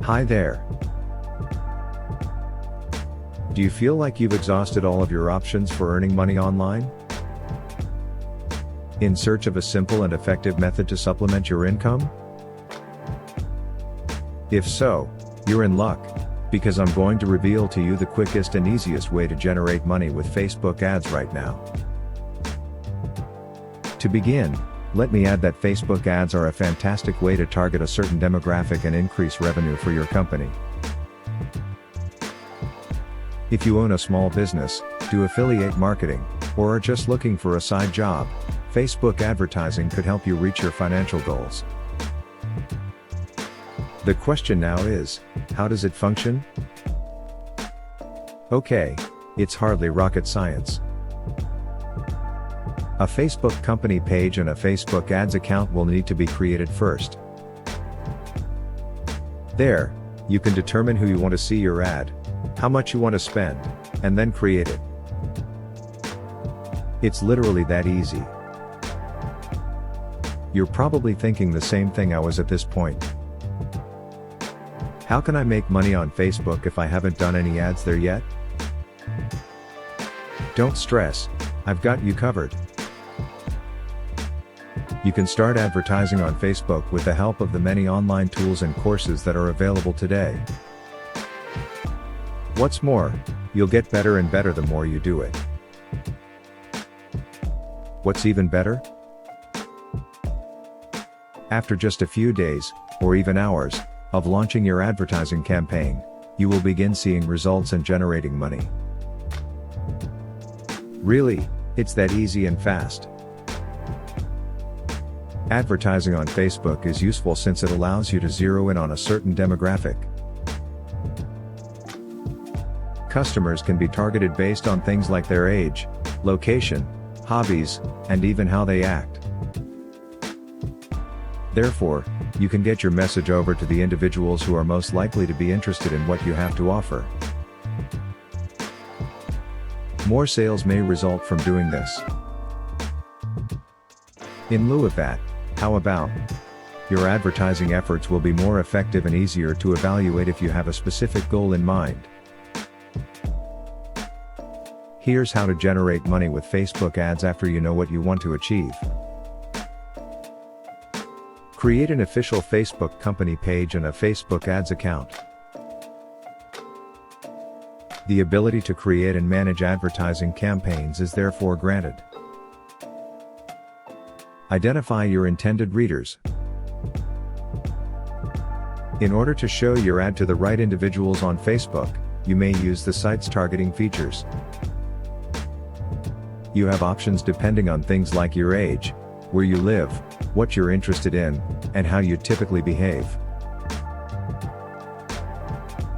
Hi there. Do you feel like you've exhausted all of your options for earning money online? In search of a simple and effective method to supplement your income? If so, you're in luck, because I'm going to reveal to you the quickest and easiest way to generate money with Facebook ads right now. To begin, let me add that Facebook ads are a fantastic way to target a certain demographic and increase revenue for your company. If you own a small business, do affiliate marketing, or are just looking for a side job, Facebook advertising could help you reach your financial goals. The question now is, how does it function? Okay, it's hardly rocket science. A Facebook company page and a Facebook ads account will need to be created first. There, you can determine who you want to see your ad, how much you want to spend, and then create it. It's literally that easy. You're probably thinking the same thing I was at this point. How can I make money on Facebook if I haven't done any ads there yet? Don't stress, I've got you covered. You can start advertising on Facebook with the help of the many online tools and courses that are available today. What's more, you'll get better and better the more you do it. What's even better? After just a few days, or even hours, of launching your advertising campaign, you will begin seeing results and generating money. Really, it's that easy and fast. Advertising on Facebook is useful since it allows you to zero in on a certain demographic. Customers can be targeted based on things like their age, location, hobbies, and even how they act. Therefore, you can get your message over to the individuals who are most likely to be interested in what you have to offer. More sales may result from doing this. In lieu of that, how about your advertising efforts will be more effective and easier to evaluate if you have a specific goal in mind. Here's how to generate money with Facebook ads after you know what you want to achieve. Create an official Facebook company page and a Facebook ads account. The ability to create and manage advertising campaigns is therefore granted. Identify your intended readers. In order to show your ad to the right individuals on Facebook, you may use the site's targeting features. You have options depending on things like your age, where you live, what you're interested in, and how you typically behave.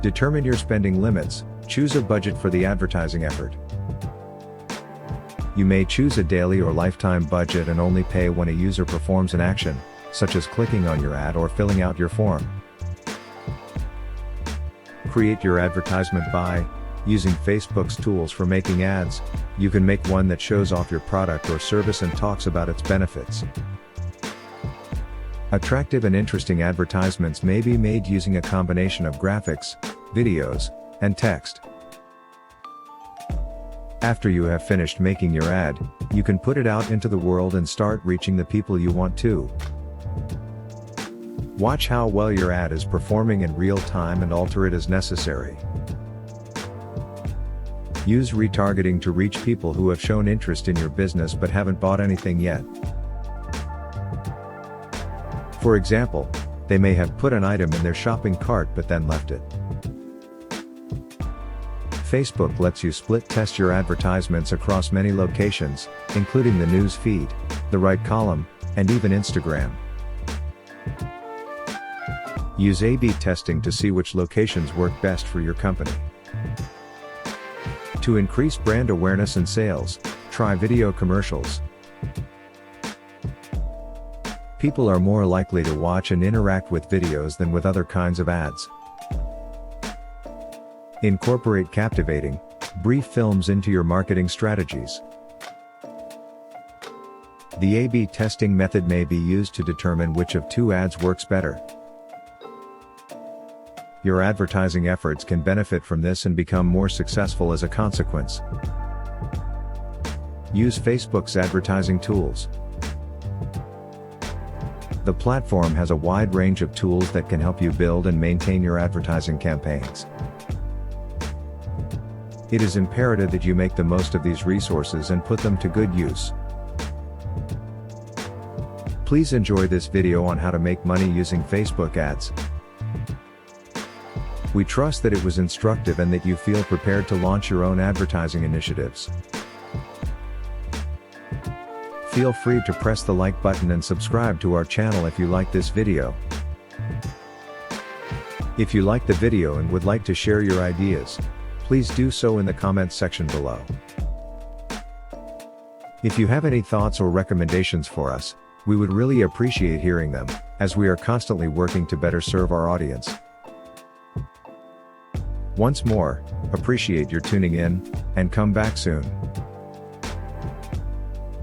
Determine your spending limits, choose a budget for the advertising effort. You may choose a daily or lifetime budget and only pay when a user performs an action, such as clicking on your ad or filling out your form. Create your advertisement by using Facebook's tools for making ads. You can make one that shows off your product or service and talks about its benefits. Attractive and interesting advertisements may be made using a combination of graphics, videos, and text. After you have finished making your ad, you can put it out into the world and start reaching the people you want to. Watch how well your ad is performing in real time and alter it as necessary. Use retargeting to reach people who have shown interest in your business but haven't bought anything yet. For example, they may have put an item in their shopping cart but then left it. Facebook lets you split test your advertisements across many locations, including the news feed, the right column, and even Instagram. Use A/B testing to see which locations work best for your company. To increase brand awareness and sales, try video commercials. People are more likely to watch and interact with videos than with other kinds of ads. Incorporate captivating, brief films into your marketing strategies. The A/B testing method may be used to determine which of two ads works better. Your advertising efforts can benefit from this and become more successful as a consequence. Use Facebook's advertising tools. The platform has a wide range of tools that can help you build and maintain your advertising campaigns. It is imperative that you make the most of these resources and put them to good use. Please enjoy this video on how to make money using Facebook ads. We trust that it was instructive and that you feel prepared to launch your own advertising initiatives. Feel free to press the like button and subscribe to our channel if you like this video. If you like the video and would like to share your ideas, please do so in the comments section below. If you have any thoughts or recommendations for us, we would really appreciate hearing them, as we are constantly working to better serve our audience. Once more, appreciate your tuning in, and come back soon.